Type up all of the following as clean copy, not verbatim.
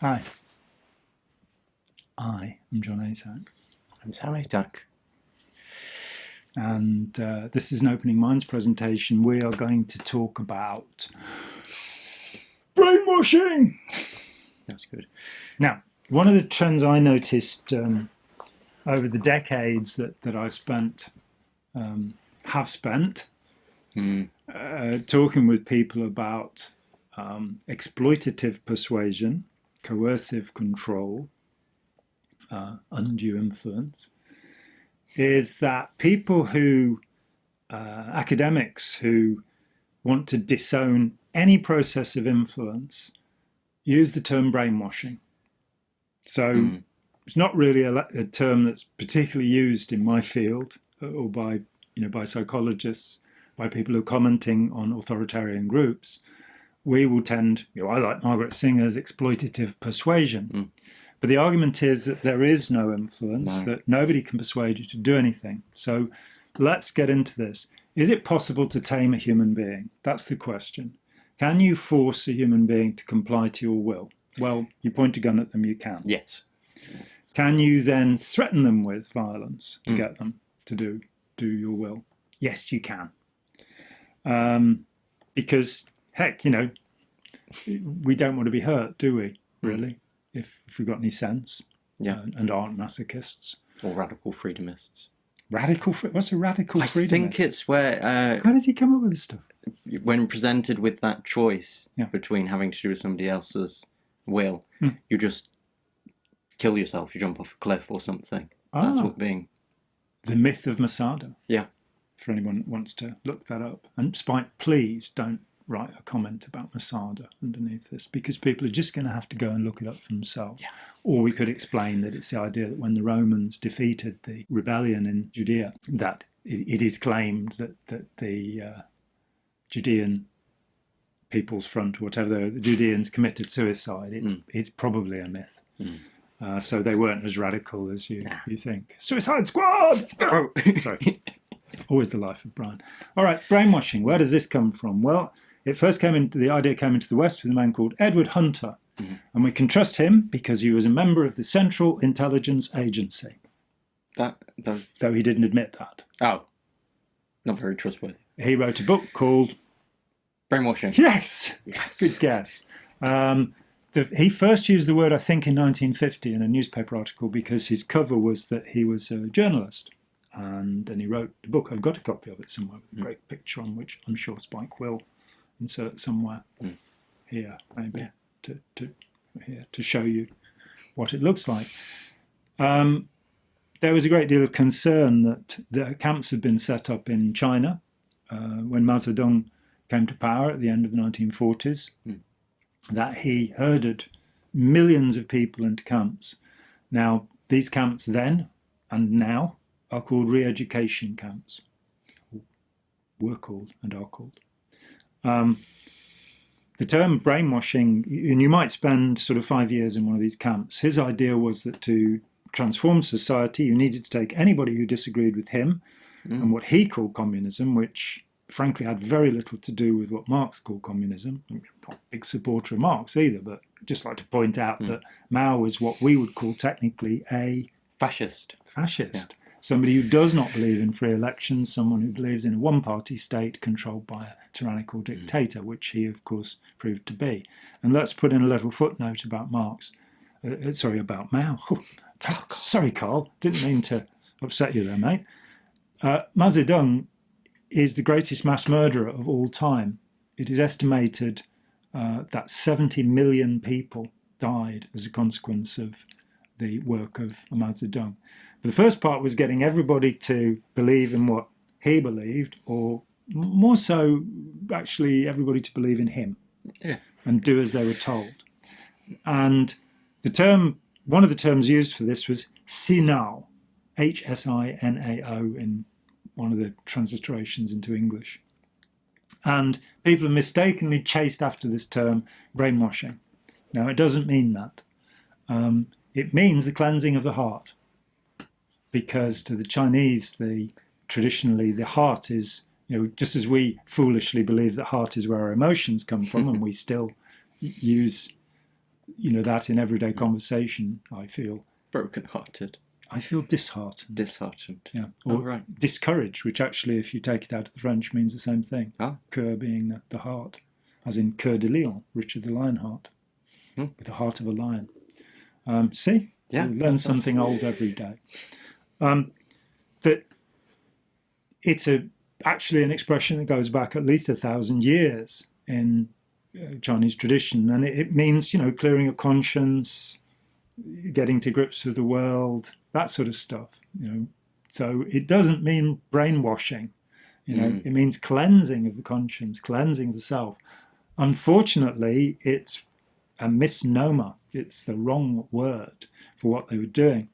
Hi, I am John Atack, I'm Sam Atack. and this is an Opening Minds presentation. We are going to talk about brainwashing. That's good. Now, one of the trends I noticed over the decades that I have spent talking with people about exploitative persuasion, coercive control, undue influence, is that people who, academics who want to disown any process of influence use the term brainwashing. So it's not really a term that's particularly used in my field or by psychologists, by people who are commenting on authoritarian groups. We will tend, I like Margaret Singer's exploitative persuasion. But the argument is that there is no influence, that nobody can persuade you to do anything. So let's get into this. Is it possible to tame a human being? That's the question. Can you force a human being to comply to your will? Well, you point a gun at them, you can. Yes. Can you then threaten them with violence to get them to do your will? Yes, you can. Because, heck, we don't want to be hurt, do we, really? If we've got any sense, and aren't masochists. Or radical freedomists. What's a radical freedomist? I think it's where... How does he come up with this stuff? When presented with that choice between having to do with somebody else's will, you just kill yourself, you jump off a cliff or something. That's what being... The myth of Masada. Yeah. For anyone that wants to look that up. And Spike, please don't write a comment about Masada underneath this, because people are just going to have to go and look it up for themselves. Yeah. Or we could explain that it's the idea that when the Romans defeated the rebellion in Judea, that it is claimed that the Judean People's Front, or whatever, the Judeans committed suicide. It's probably a myth. So they weren't as radical as you think. Suicide Squad! Oh, sorry. Always the life of Brian. All right, brainwashing. Where does this come from? Well, the idea came into the West with a man called Edward Hunter. And we can trust him because he was a member of the Central Intelligence Agency. Though he didn't admit that. Oh, not very trustworthy. He wrote a book called... Brainwashing. Yes! Good guess. He first used the word, I think, in 1950 in a newspaper article because his cover was that he was a journalist. And he wrote the book. I've got a copy of it somewhere with a great picture on which I'm sure Spike will insert somewhere here, maybe, to show you what it looks like. There was a great deal of concern that the camps had been set up in China when Mao Zedong came to power at the end of the 1940s, that he herded millions of people into camps. Now, these camps then and now are called Reeducation camps, were called and are called. The term brainwashing, and you might spend sort of 5 years in one of these camps. His idea was that to transform society, you needed to take anybody who disagreed with him and what he called communism, which frankly had very little to do with what Marx called communism. I'm not a big supporter of Marx either, but just like to point out that Mao was what we would call technically a fascist. Yeah. Somebody who does not believe in free elections, someone who believes in a one-party state controlled by a tyrannical dictator, which he, of course, proved to be. And let's put in a little footnote about about Mao. Sorry, Carl, didn't mean to upset you there, mate. Mao Zedong is the greatest mass murderer of all time. It is estimated that 70 million people died as a consequence of the work of Mao Zedong. But the first part was getting everybody to believe in what he believed, or more so, actually, everybody to believe in him and do as they were told. And one of the terms used for this was Sinao, H-S-I-N-A-O in one of the transliterations into English. And people have mistakenly chased after this term brainwashing. Now, it doesn't mean that. It means the cleansing of the heart. Because to the Chinese, traditionally the heart is, just as we foolishly believe that heart is where our emotions come from, and we still use that in everyday conversation, I feel broken-hearted. I feel disheartened. Disheartened. Yeah. Or right. discouraged, which actually, if you take it out of the French, means the same thing. Cœur being the heart, as in Cœur de Lion, Richard the Lionheart, with the heart of a lion. See? Yeah. You learn something old every day. That it's actually an expression that goes back at least 1,000 years in Chinese tradition, and it means, clearing your conscience, getting to grips with the world, that sort of stuff. So it doesn't mean brainwashing. It means cleansing of the conscience, cleansing of the self. Unfortunately, it's a misnomer. It's the wrong word for what they were doing.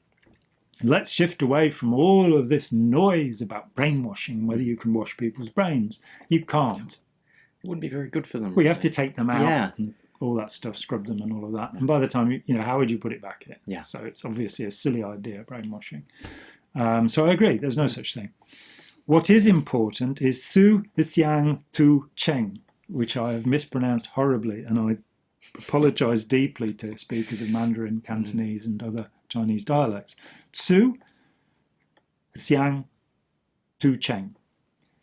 Let's shift away from all of this noise about brainwashing, whether you can wash people's brains. You can't. It wouldn't be very good for them. Well, you have to take them out. Yeah. And all that stuff, scrub them and all of that. And by the time, how would you put it back in? Yeah. So it's obviously a silly idea, brainwashing. So I agree, there's no such thing. What is important is Su Xiang Tu Cheng, which I have mispronounced horribly, and I apologize deeply to speakers of Mandarin, Cantonese, and other Chinese dialects. Su Xiang Tu Cheng.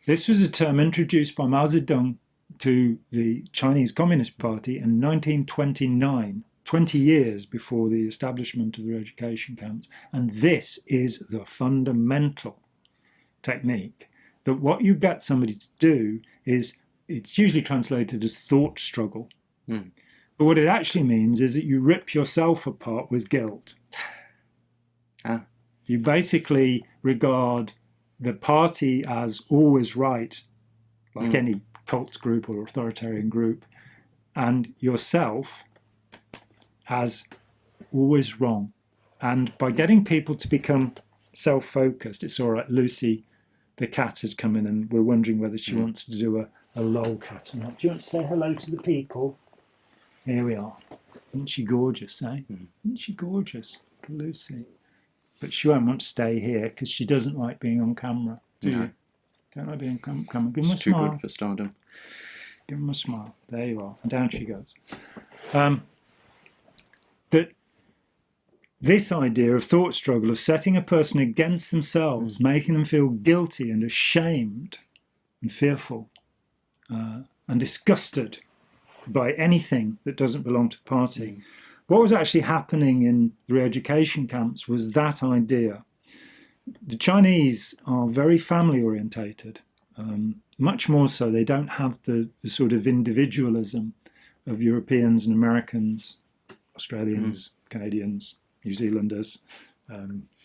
This was a term introduced by Mao Zedong to the Chinese Communist Party in 1929, 20 years before the establishment of the Reeducation camps. And this is the fundamental technique, that what you get somebody to do is, it's usually translated as thought struggle. But what it actually means is that you rip yourself apart with guilt. You basically regard the party as always right, like any cult group or authoritarian group, and yourself as always wrong. And by getting people to become self-focused, it's all right, Lucy, the cat, has come in and we're wondering whether she wants to do a lol cat or not. Do you want to say hello to the people? Here we are. Isn't she gorgeous, eh? Isn't she gorgeous? Lucy. But she won't want to stay here because she doesn't like being on camera. Do you? Don't like being on camera. Give him a too smile. Good for stardom. Give him a smile. There you are. And down she goes. That this idea of thought struggle, of setting a person against themselves, making them feel guilty and ashamed and fearful and disgusted by anything that doesn't belong to the party. What was actually happening in the re-education camps was that idea. The Chinese are very family orientated, much more so. They don't have the sort of individualism of Europeans and Americans, Australians, Canadians, New Zealanders,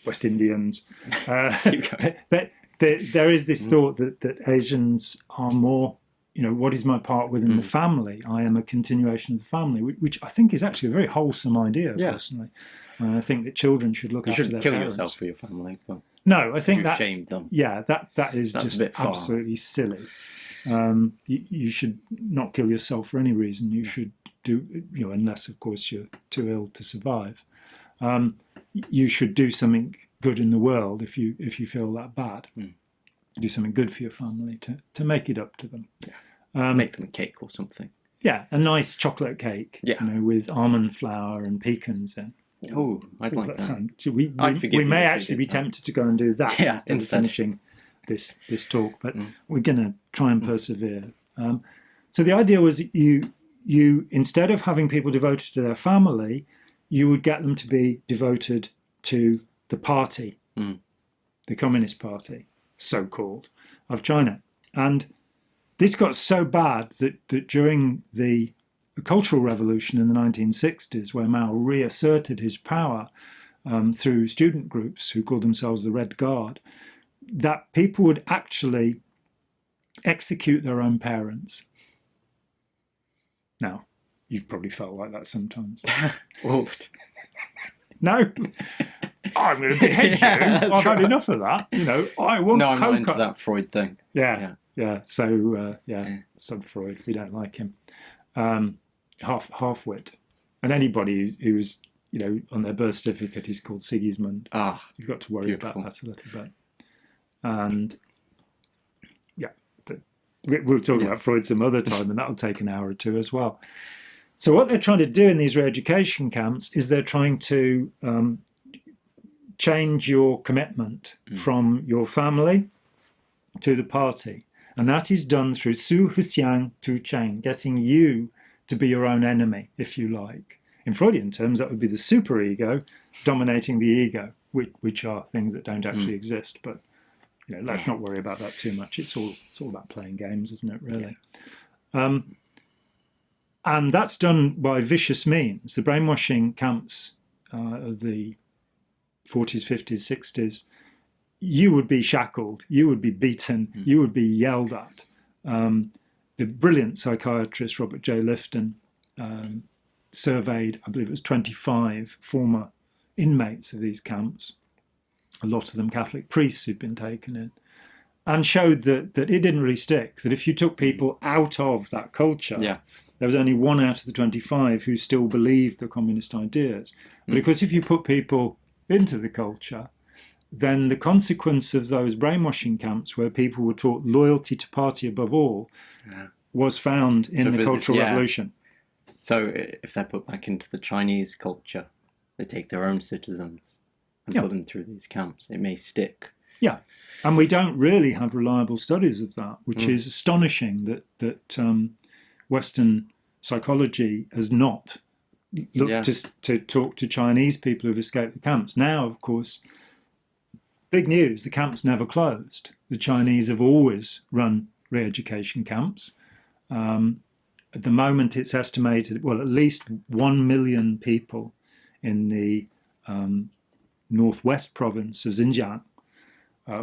West Indians. There is this thought that Asians are more, what is my part within the family? I am a continuation of the family, which I think is actually a very wholesome idea, personally. I think that children should look after their parents. You shouldn't kill yourself for your family. But no, I think that shamed them. Yeah, that is That's just a bit far. Absolutely silly. You should not kill yourself for any reason. You should do, unless of course you're too ill to survive. You should do something good in the world if you feel that bad. Do something good for your family to make it up to them. Make them a cake or something. Yeah, a nice chocolate cake. With almond flour and pecans in. Oh, I'd like that. We may actually be tempted to go and do that instead of finishing this talk, but we're going to try and persevere. So the idea was that you instead of having people devoted to their family, you would get them to be devoted to the party, the Communist Party, so-called, of China. And this got so bad that during the Cultural Revolution in the 1960s, where Mao reasserted his power through student groups who called themselves the Red Guard, that people would actually execute their own parents. Now, you've probably felt like that sometimes. No? I'm going to behead you. I've had enough of that. I want No, I'm not into that Freud thing. Yeah. So, sub-Freud, we don't like him. Half-wit. And anybody who's, on their birth certificate is called Sigismund. You've got to worry about that a little bit. And, we'll talk about Freud some other time, and that'll take an hour or two as well. So what they're trying to do in these re-education camps is they're trying to change your commitment from your family to the party. And that is done through Su Huxiang Tu Cheng, getting you to be your own enemy, if you like. In Freudian terms, that would be the superego dominating the ego, which are things that don't actually exist. But let's not worry about that too much. It's all about playing games, isn't it, really? Yeah. And that's done by vicious means. The brainwashing camps of the 40s, 50s, 60s, you would be shackled, you would be beaten, you would be yelled at. The brilliant psychiatrist Robert J. Lifton surveyed, I believe it was 25 former inmates of these camps, a lot of them Catholic priests who'd been taken in, and showed that it didn't really stick, that if you took people out of that culture, there was only 1 out of the 25 who still believed the communist ideas. But of course, if you put people into the culture, then the consequence of those brainwashing camps where people were taught loyalty to party above all was found in the Cultural Revolution. So if they're put back into the Chinese culture, they take their own citizens and put them through these camps, it may stick. Yeah, and we don't really have reliable studies of that, which is astonishing that Western psychology has not looked to talk to Chinese people who've escaped the camps. Now, of course, big news, the camps never closed. The Chinese have always run re-education camps. At the moment, it's estimated, well, at least 1 million people in the northwest province of Xinjiang,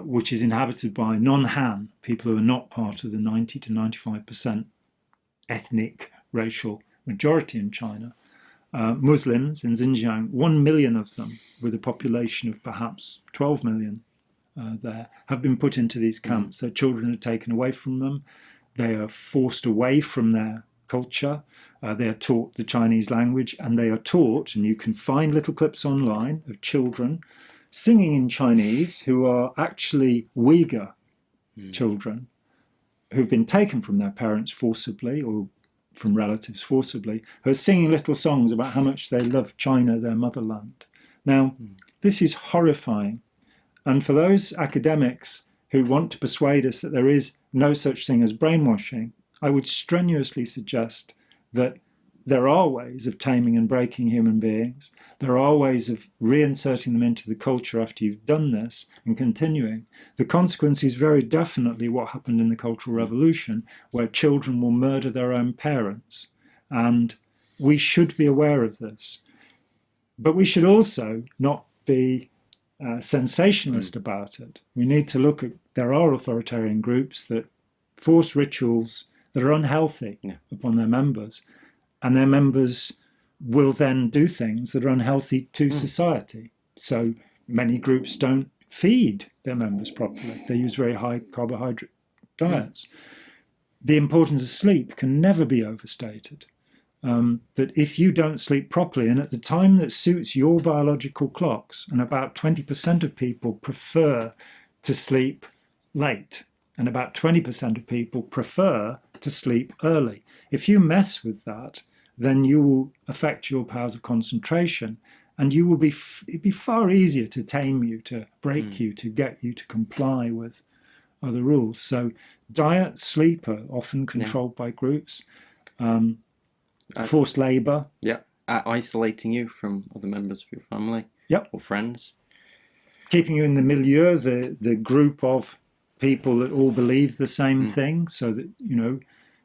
which is inhabited by non-Han, people who are not part of the 90 to 95% ethnic racial majority in China. Muslims in Xinjiang, 1 million of them, with a population of perhaps 12 million there, have been put into these camps. Their children are taken away from them. They are forced away from their culture. They are taught the Chinese language, and they are taught, and you can find little clips online of children singing in Chinese who are actually Uyghur children who've been taken from their parents forcibly or from relatives forcibly, who are singing little songs about how much they love China, their motherland. Now, this is horrifying. And for those academics who want to persuade us that there is no such thing as brainwashing, I would strenuously suggest that there are ways of taming and breaking human beings. There are ways of reinserting them into the culture after you've done this and continuing. The consequence is very definitely what happened in the Cultural Revolution, where children will murder their own parents. And we should be aware of this. But we should also not be sensationalist about it. We need to look at, there are authoritarian groups that force rituals that are unhealthy upon their members, and their members will then do things that are unhealthy to society. So many groups don't feed their members properly. They use very high carbohydrate diets. The importance of sleep can never be overstated. That if you don't sleep properly, and at the time that suits your biological clocks, and about 20% of people prefer to sleep late, and about 20% of people prefer to sleep early. If you mess with that, then you will affect your powers of concentration, and you will be it'd be far easier to tame you, to break you, to get you to comply with other rules. So diet, sleep are often controlled by groups. Forced labour. Isolating you from other members of your family or friends. Keeping you in the milieu, the group of people that all believe the same thing, so that,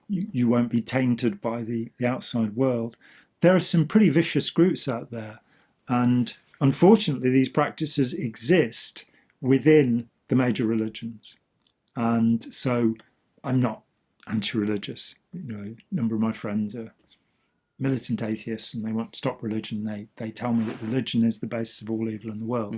you won't be tainted by the outside world. There are some pretty vicious groups out there. And unfortunately, these practices exist within the major religions. And so I'm not anti-religious. A number of my friends are militant atheists and they want to stop religion. They tell me that religion is the basis of all evil in the world.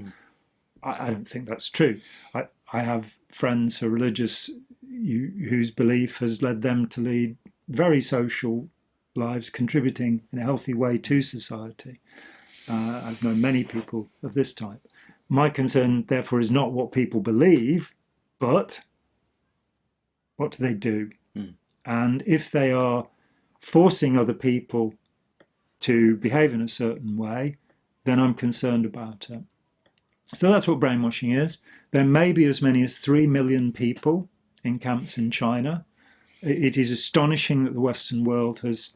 I don't think that's true. I have friends who are religious whose belief has led them to lead very social lives, contributing in a healthy way to society. I've known many people of this type. My concern, therefore, is not what people believe, but what do they do? And if they are forcing other people to behave in a certain way, then I'm concerned about it. So that's what brainwashing is. There may be as many as 3 million people in camps in China. It is astonishing that the Western world has,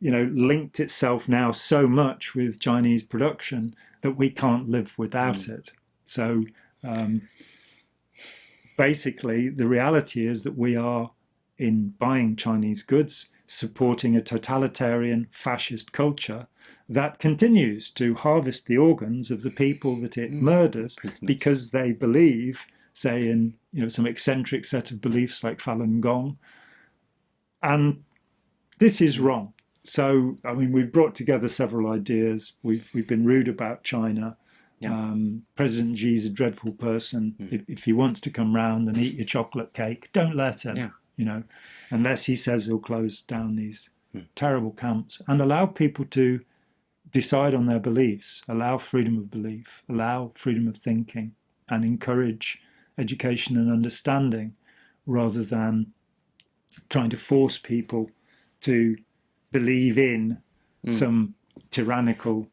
linked itself now so much with Chinese production that we can't live without it. So basically, the reality is that we are, in buying Chinese goods, supporting a totalitarian fascist culture that continues to harvest the organs of the people that it murders because they believe, say, in some eccentric set of beliefs like Falun Gong. And this is wrong. So, I mean, we've brought together several ideas. We've been rude about China. Yeah. President Xi's a dreadful person. If he wants to come round and eat your chocolate cake, don't let him. Yeah. Unless he says he'll close down these terrible camps and allow people to decide on their beliefs, allow freedom of belief, allow freedom of thinking, and encourage education and understanding rather than trying to force people to believe in some tyrannical,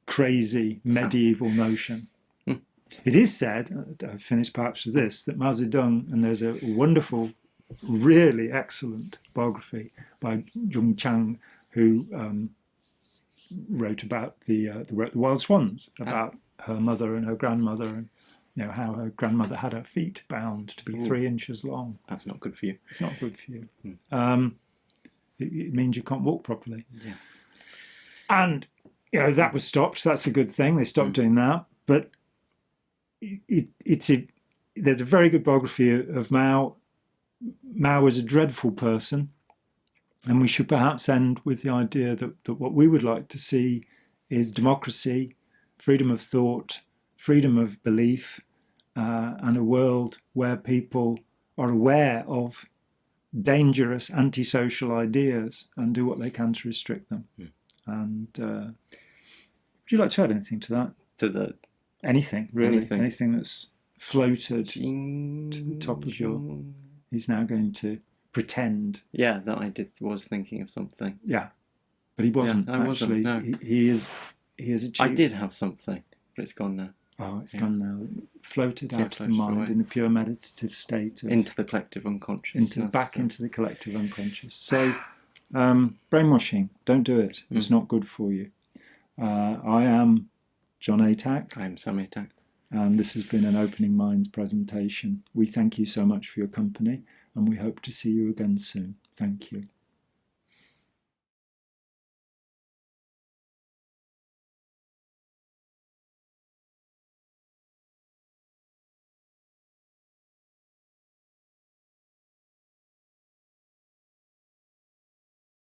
crazy, medieval notion. It is said, I've finished perhaps with this, that Mao Zedong, and there's a wonderful, really excellent biography by Jung Chang, who wrote about the Wild Swans, about her mother and her grandmother, and how her grandmother had her feet bound to be 3 inches long. That's not good for you. It's not good for you. It means you can't walk properly. Yeah. And that was stopped. That's a good thing. They stopped doing that. But there's a very good biography of Mao. Mao was a dreadful person. And we should perhaps end with the idea that what we would like to see is democracy, freedom of thought, freedom of belief, and a world where people are aware of dangerous antisocial ideas and do what they can to restrict them. And would you like to add anything to that? Anything, really. Anything that's floated to the top of your... He's now going to pretend. Yeah, that was thinking of something. Yeah, but he wasn't. I wasn't, no. He is achieved. I did have something, but it's gone now. Oh, it's gone now. Floated out of the mind away. In a pure meditative state. Into the collective unconscious. Back into the collective unconscious. So, brainwashing, don't do it. It's not good for you. I am John Atack. I am Sam Atack. And this has been an Opening Minds presentation. We thank you so much for your company, and we hope to see you again soon. Thank you.